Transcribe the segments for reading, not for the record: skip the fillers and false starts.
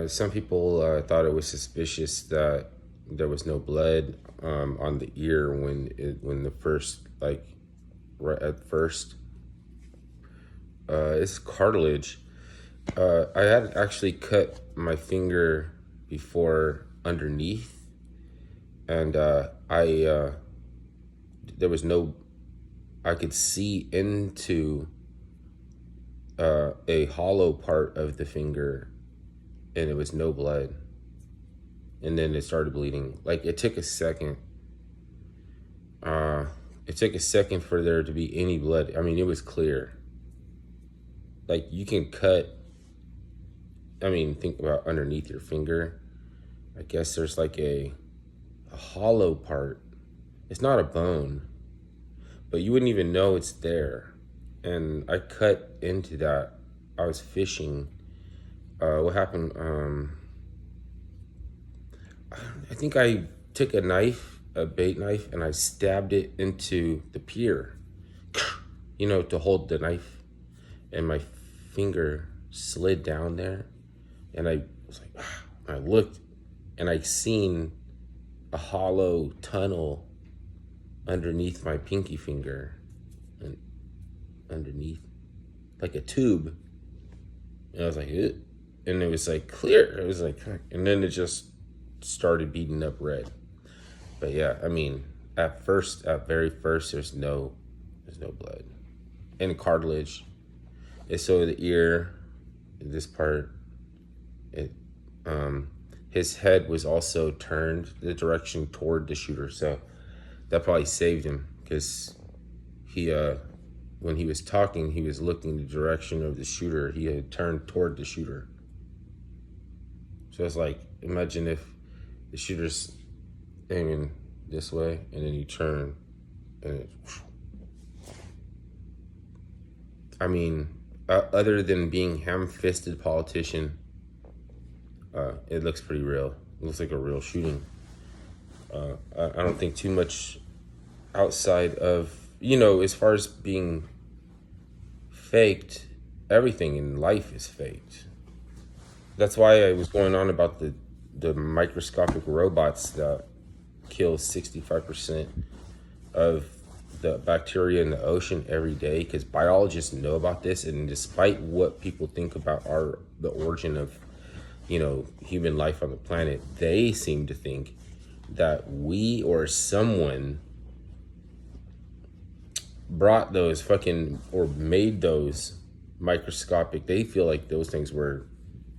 Some people thought it was suspicious that there was no blood on the ear when the first right at first it's cartilage. I had actually cut my finger before underneath, and I there was no. I could see into a hollow part of the finger, and it was no blood. And then it started bleeding. Like it took a second. Uh, it took a second for there to be any blood. I mean, it was clear. Like you can cut. I mean, think about underneath your finger. I guess there's like a hollow part. It's not a bone, but you wouldn't even know it's there. And I cut into that. I was fishing. What happened? I think I took a knife, a bait knife, and I stabbed it into the pier, to hold the knife. And my finger slid down there. And I was like, ah. I looked and I seen a hollow tunnel underneath my pinky finger, and underneath, like a tube. And I was like, "Ugh." And it was like clear. It was like, and then it just started beating up red. But yeah, I mean, at very first, there's no blood and cartilage. And so the ear, this part, it, his head was also turned the direction toward the shooter. So that probably saved him because he, when he was talking, he was looking the direction of the shooter. He had turned toward the shooter. So it's like, imagine if the shooter's aiming this way and then you turn and it, I mean, other than being ham-fisted politician, it looks pretty real. It looks like a real shooting. I don't think too much outside of, as far as being faked, everything in life is faked. That's why I was going on about the microscopic robots that kill 65% of the bacteria in the ocean every day, because biologists know about this. And despite what people think about the origin of human life on the planet, they seem to think that we or someone brought those fucking or made those microscopic. They feel like those things were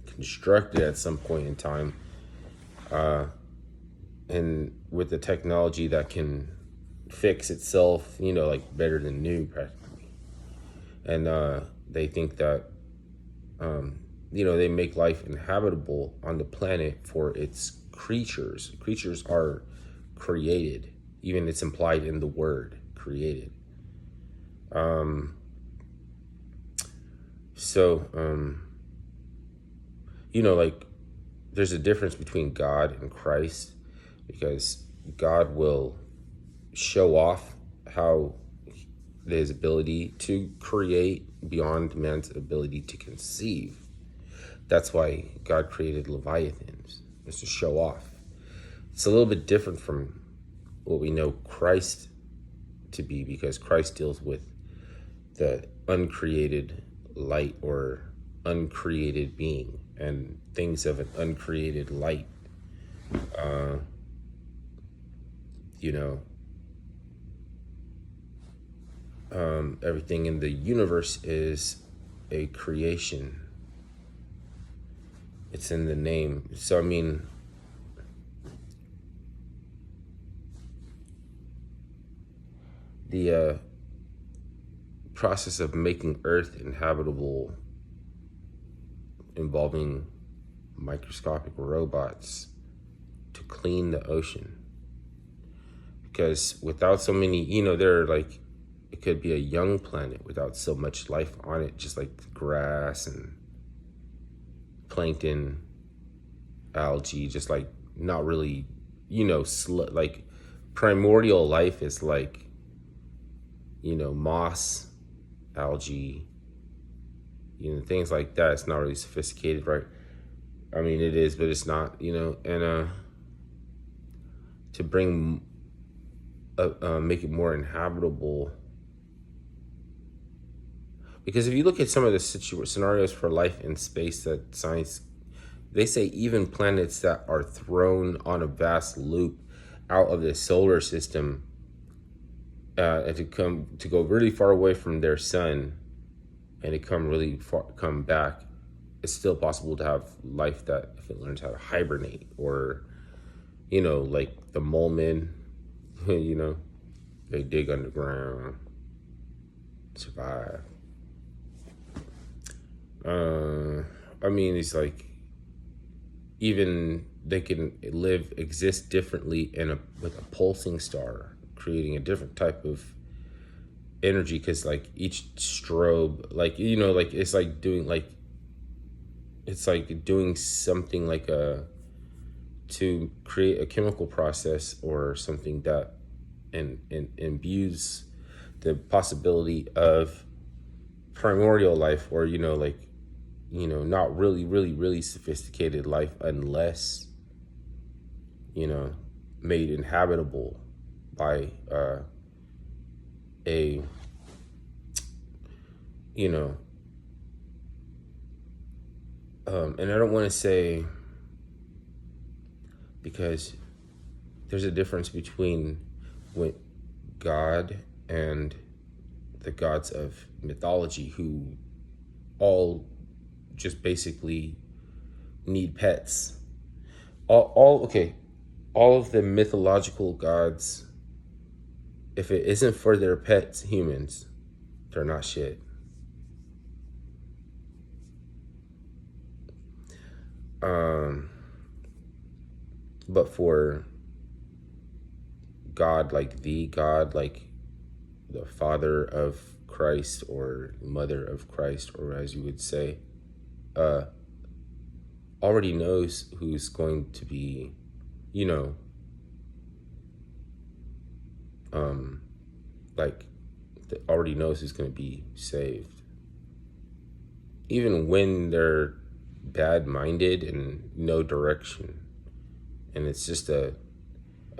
constructed at some point in time, and with the technology that can fix itself, like better than new practically. And they think that they make life inhabitable on the planet for its creatures. Creatures are created. Even it's implied in the word created. Like there's a difference between God and Christ, because God will show off how his ability to create beyond man's ability to conceive. That's why God created Leviathans, is to show off. It's a little bit different from what we know Christ to be, because Christ deals with the uncreated light or uncreated being and things of an uncreated light. Everything in the universe is a creation. It's in the name. So, I mean, the process of making Earth inhabitable involving microscopic robots to clean the ocean. Because without so many, it could be a young planet without so much life on it, just like grass and plankton, algae, just like not really, like primordial life is like, moss, algae, things like that. It's not really sophisticated, right? I mean, it is, but it's not, and to bring, make it more inhabitable. Because if you look at some of the scenarios for life in space that science, they say even planets that are thrown on a vast loop out of the solar system, and to go really far away from their sun, and to come really far, come back, it's still possible to have life that, if it learns how to hibernate, or like the mole men, they dig underground, survive. I mean, it's like even they can exist differently with a pulsing star, creating a different type of energy, because like each strobe, like like it's like doing something like to create a chemical process or something that imbues the possibility of primordial life, or not really really really sophisticated life, unless made inhabitable by a and I don't want to say, because there's a difference between when God and the gods of mythology, who all just basically need pets. All of the mythological gods, if it isn't for their pets, humans, they're not shit. But for God, like the God, like the father of Christ or mother of Christ, or as you would say, already knows who's going to be, like already knows who's going to be saved, even when they're bad-minded and no direction, and it's just a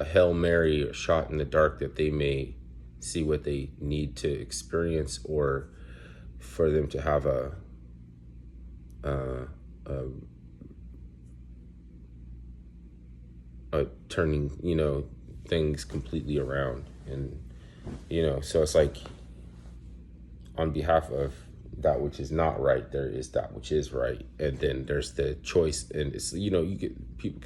Hail Mary, a shot in the dark, that they may see what they need to experience, or for them to have a turning, things completely around. And, so it's like, on behalf of that which is not right, there is that which is right. And then there's the choice. And it's, you get people,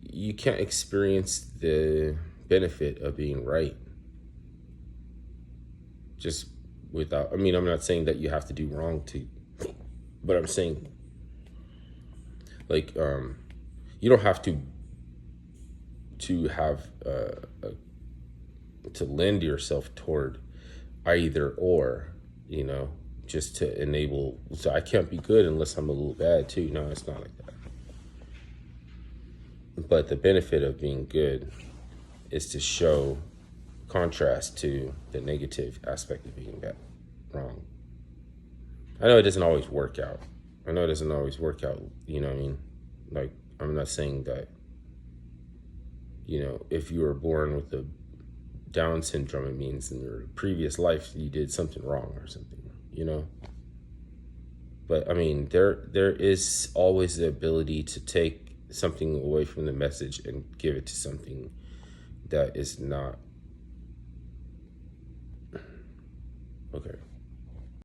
you can't experience the benefit of being right just without, I mean, I'm not saying that you have to do wrong but I'm saying, like, you don't have to have to lend yourself toward either or, just to enable. So I can't be good unless I'm a little bad too. No, it's not like that. But the benefit of being good is to show contrast to the negative aspect of being bad, wrong. I know it doesn't always work out. You know what I mean? Like, I'm not saying that, if you were born with the Down syndrome, it means in your previous life you did something wrong or something, But I mean, there is always the ability to take something away from the message and give it to something that is not. Okay.